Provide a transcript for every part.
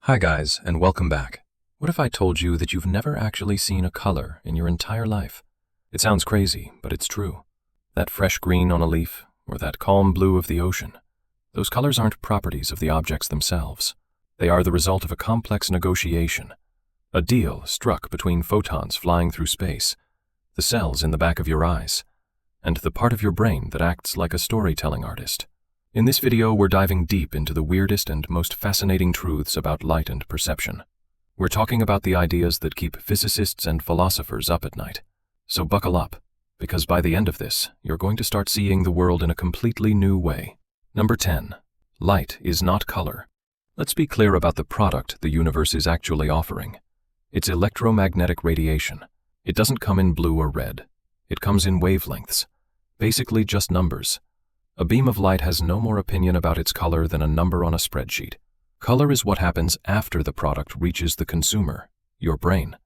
Hi guys, and welcome back. What if I told you that you've never actually seen a color in your entire life? It sounds crazy, but it's true. That fresh green on a leaf, or that calm blue of the ocean, those colors aren't properties of the objects themselves. They are the result of a complex negotiation, a deal struck between photons flying through space, the cells in the back of your eyes, and the part of your brain that acts like a storytelling artist. In this video, we're diving deep into the weirdest and most fascinating truths about light and perception. We're talking about the ideas that keep physicists and philosophers up at night. So buckle up, because by the end of this, you're going to start seeing the world in a completely new way. Number 10. Light is not color. Let's be clear about the product the universe is actually offering. It's electromagnetic radiation. It doesn't come in blue or red. It comes in wavelengths. Basically just numbers. A beam of light has no more opinion about its color than a number on a spreadsheet. Color is what happens after the product reaches the consumer, your brain.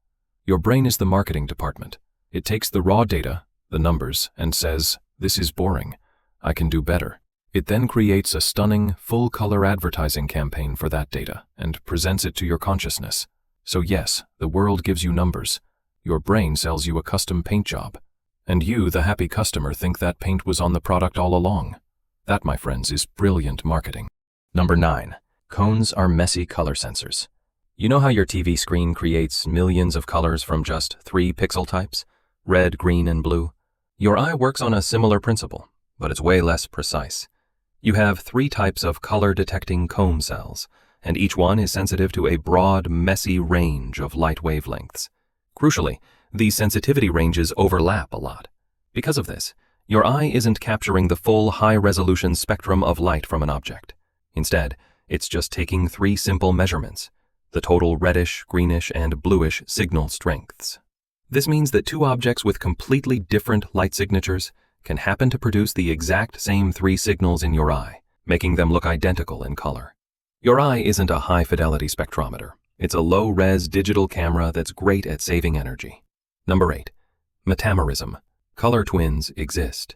Your brain is the marketing department. It takes the raw data, the numbers, and says, "This is boring. I can do better." It then creates a stunning, full-color advertising campaign for that data and presents it to your consciousness. So yes, the world gives you numbers. Your brain sells you a custom paint job. And you, the happy customer, think that paint was on the product all along. That, my friends, is brilliant marketing. Number 9. Cones are messy color sensors. You know how your TV screen creates millions of colors from just 3 pixel types? Red, green, and blue. Your eye works on a similar principle, but it's way less precise. You have 3 types of color-detecting cone cells, and each one is sensitive to a broad, messy range of light wavelengths. Crucially, these sensitivity ranges overlap a lot. Because of this, your eye isn't capturing the full high-resolution spectrum of light from an object. Instead, it's just taking 3 simple measurements, the total reddish, greenish, and bluish signal strengths. This means that 2 objects with completely different light signatures can happen to produce the exact same 3 signals in your eye, making them look identical in color. Your eye isn't a high-fidelity spectrometer. It's a low-res digital camera that's great at saving energy. Number 8. Metamerism. Color twins exist.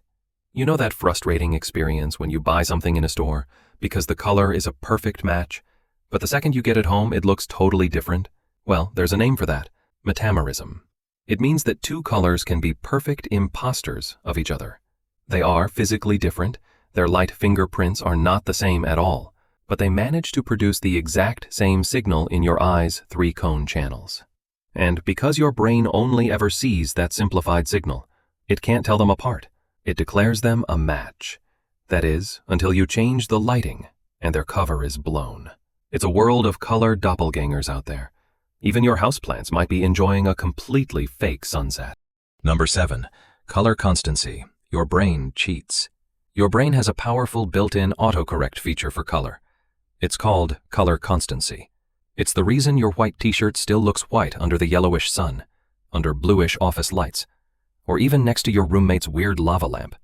You know that frustrating experience when you buy something in a store because the color is a perfect match, but the second you get it home, it looks totally different? Well, there's a name for that: metamerism. It means that 2 colors can be perfect imposters of each other. They are physically different, their light fingerprints are not the same at all, but they manage to produce the exact same signal in your eye's 3 cone channels. And because your brain only ever sees that simplified signal, it can't tell them apart. It declares them a match. That is, until you change the lighting and their cover is blown. It's a world of color doppelgangers out there. Even your houseplants might be enjoying a completely fake sunset. Number 7. Color constancy. Your brain cheats. Your brain has a powerful built-in autocorrect feature for color. It's called color constancy. It's the reason your white t-shirt still looks white under the yellowish sun, under bluish office lights, or even next to your roommate's weird lava lamp.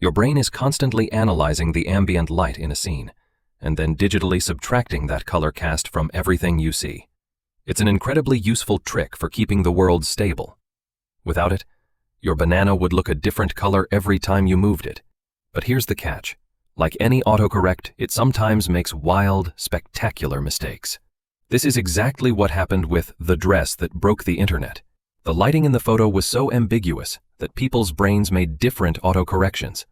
Your brain is constantly analyzing the ambient light in a scene, and then digitally subtracting that color cast from everything you see. It's an incredibly useful trick for keeping the world stable. Without it, your banana would look a different color every time you moved it. But here's the catch. Like any autocorrect, it sometimes makes wild, spectacular mistakes. This is exactly what happened with the dress that broke the internet. The lighting in the photo was so ambiguous that people's brains made different autocorrections.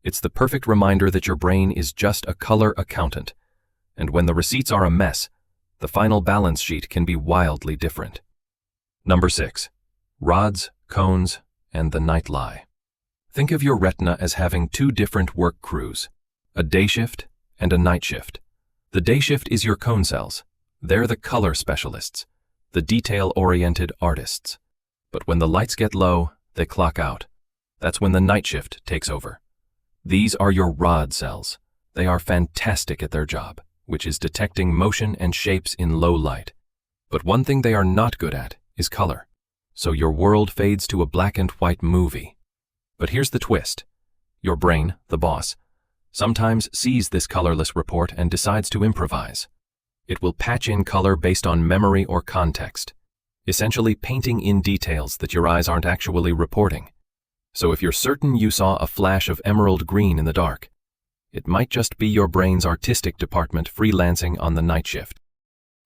It's the perfect reminder that your brain is just a color accountant, and when the receipts are a mess, the final balance sheet can be wildly different. Number 6. Rods, cones, and the night lie. Think of your retina as having 2 different work crews, a day shift and a night shift. The day shift is your cone cells. They're the color specialists, the detail-oriented artists. But when the lights get low, they clock out. That's when the night shift takes over. These are your rod cells. They are fantastic at their job, which is detecting motion and shapes in low light. But one thing they are not good at is color. So your world fades to a black and white movie. But here's the twist. Your brain, the boss, sometimes sees this colorless report and decides to improvise. It will patch in color based on memory or context, essentially painting in details that your eyes aren't actually reporting. So if you're certain you saw a flash of emerald green in the dark, it might just be your brain's artistic department freelancing on the night shift.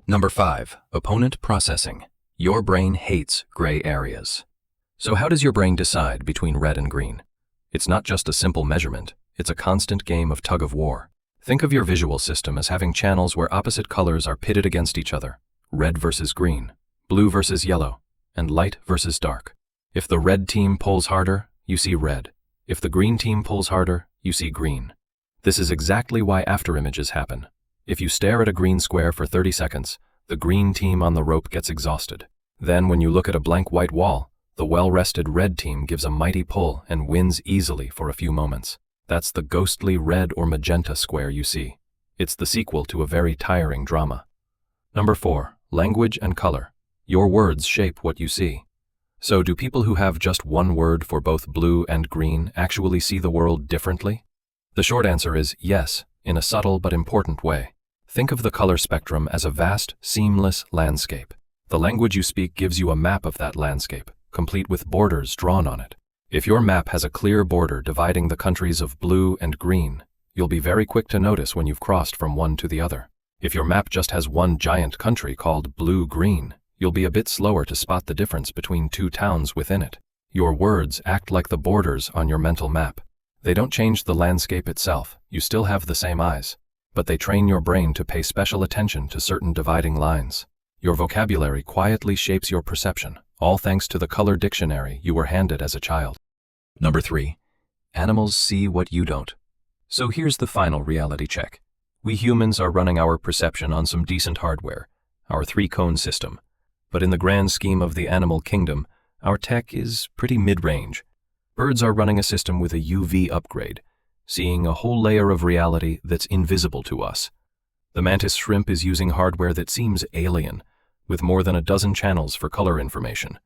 Number 5. Opponent processing. Your brain hates gray areas. So how does your brain decide between red and green? It's not just a simple measurement, it's a constant game of tug-of-war. Think of your visual system as having channels where opposite colors are pitted against each other. Red versus green, blue versus yellow, and light versus dark. If the red team pulls harder, you see red. If the green team pulls harder, you see green. This is exactly why afterimages happen. If you stare at a green square for 30 seconds, the green team on the rope gets exhausted. Then when you look at a blank white wall, the well-rested red team gives a mighty pull and wins easily for a few moments. That's the ghostly red or magenta square you see. It's the sequel to a very tiring drama. Number 4. Language and color. Your words shape what you see. So do people who have just one word for both blue and green actually see the world differently? The short answer is yes, in a subtle but important way. Think of the color spectrum as a vast, seamless landscape. The language you speak gives you a map of that landscape, complete with borders drawn on it. If your map has a clear border dividing the countries of blue and green, you'll be very quick to notice when you've crossed from one to the other. If your map just has one giant country called blue-green, you'll be a bit slower to spot the difference between two towns within it. Your words act like the borders on your mental map. They don't change the landscape itself, you still have the same eyes, but they train your brain to pay special attention to certain dividing lines. Your vocabulary quietly shapes your perception, all thanks to the color dictionary you were handed as a child. Number 3. Animals see what you don't. So here's the final reality check. We humans are running our perception on some decent hardware, our 3-cone system. But in the grand scheme of the animal kingdom, our tech is pretty mid-range. Birds are running a system with a UV upgrade, seeing a whole layer of reality that's invisible to us. The mantis shrimp is using hardware that seems alien, with more than a dozen channels for color information.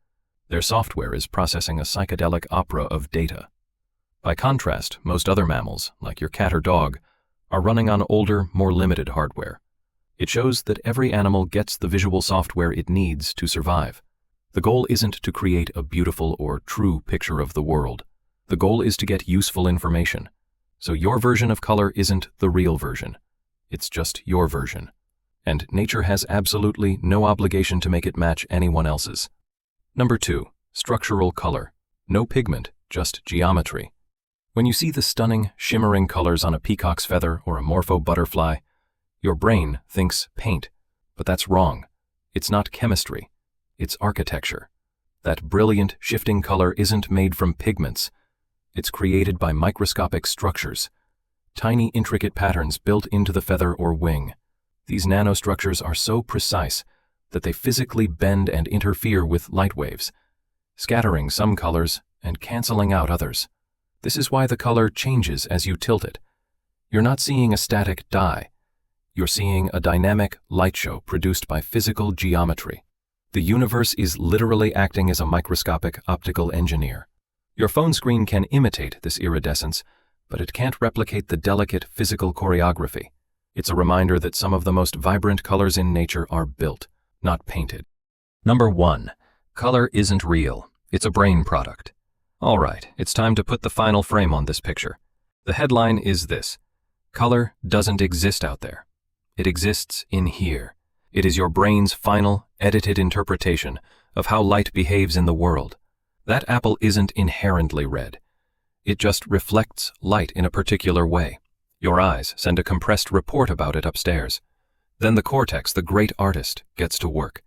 Their software is processing a psychedelic opera of data. By contrast, most other mammals, like your cat or dog, are running on older, more limited hardware. It shows that every animal gets the visual software it needs to survive. The goal isn't to create a beautiful or true picture of the world. The goal is to get useful information. So your version of color isn't the real version. It's just your version. And nature has absolutely no obligation to make it match anyone else's. Number 2. Structural color. No pigment, just geometry. When you see the stunning, shimmering colors on a peacock's feather or a morpho butterfly, your brain thinks paint, but that's wrong. It's not chemistry, it's architecture. That brilliant, shifting color isn't made from pigments. It's created by microscopic structures, tiny, intricate patterns built into the feather or wing. These nanostructures are so precise that they physically bend and interfere with light waves, scattering some colors and canceling out others. This is why the color changes as you tilt it. You're not seeing a static die. You're seeing a dynamic light show produced by physical geometry. The universe is literally acting as a microscopic optical engineer. Your phone screen can imitate this iridescence, but it can't replicate the delicate physical choreography. It's a reminder that some of the most vibrant colors in nature are built, not painted. Number 1. Color isn't real. It's a brain product. All right, it's time to put the final frame on this picture. The headline is this: color doesn't exist out there. It exists in here. It is your brain's final, edited interpretation of how light behaves in the world. That apple isn't inherently red. It just reflects light in a particular way. Your eyes send a compressed report about it upstairs. Then the cortex, the great artist, gets to work.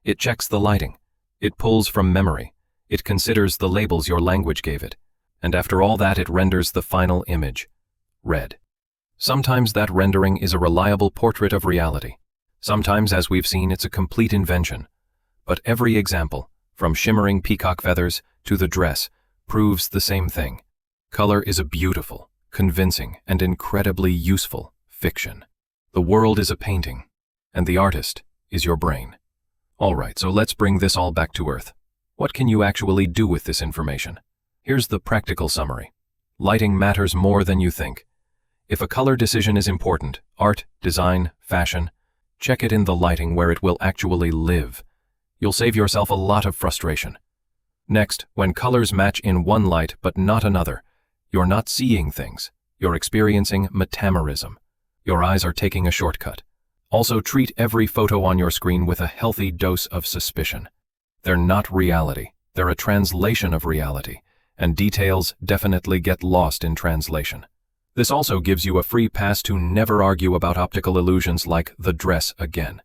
It checks the lighting. It pulls from memory. It considers the labels your language gave it. And after all that, it renders the final image: red. Sometimes that rendering is a reliable portrait of reality. Sometimes, as we've seen, it's a complete invention. But every example, from shimmering peacock feathers to the dress, proves the same thing. Color is a beautiful, convincing, and incredibly useful fiction. The world is a painting, and the artist is your brain. All right, so let's bring this all back to earth. What can you actually do with this information? Here's the practical summary. Lighting matters more than you think. If a color decision is important, art, design, fashion, check it in the lighting where it will actually live. You'll save yourself a lot of frustration. Next, when colors match in one light but not another, you're not seeing things. You're experiencing metamerism. Your eyes are taking a shortcut. Also, treat every photo on your screen with a healthy dose of suspicion. They're not reality. They're a translation of reality, and details definitely get lost in translation. This also gives you a free pass to never argue about optical illusions like the dress again.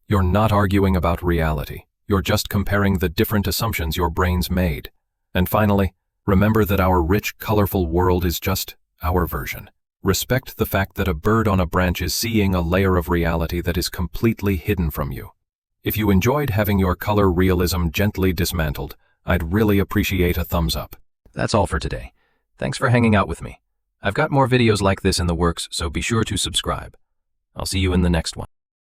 You're not arguing about reality. You're just comparing the different assumptions your brains made. And finally, remember that our rich, colorful world is just our version. Respect the fact that a bird on a branch is seeing a layer of reality that is completely hidden from you. If you enjoyed having your color realism gently dismantled, I'd really appreciate a thumbs up. That's all for today. Thanks for hanging out with me. I've got more videos like this in the works, so be sure to subscribe. I'll see you in the next one.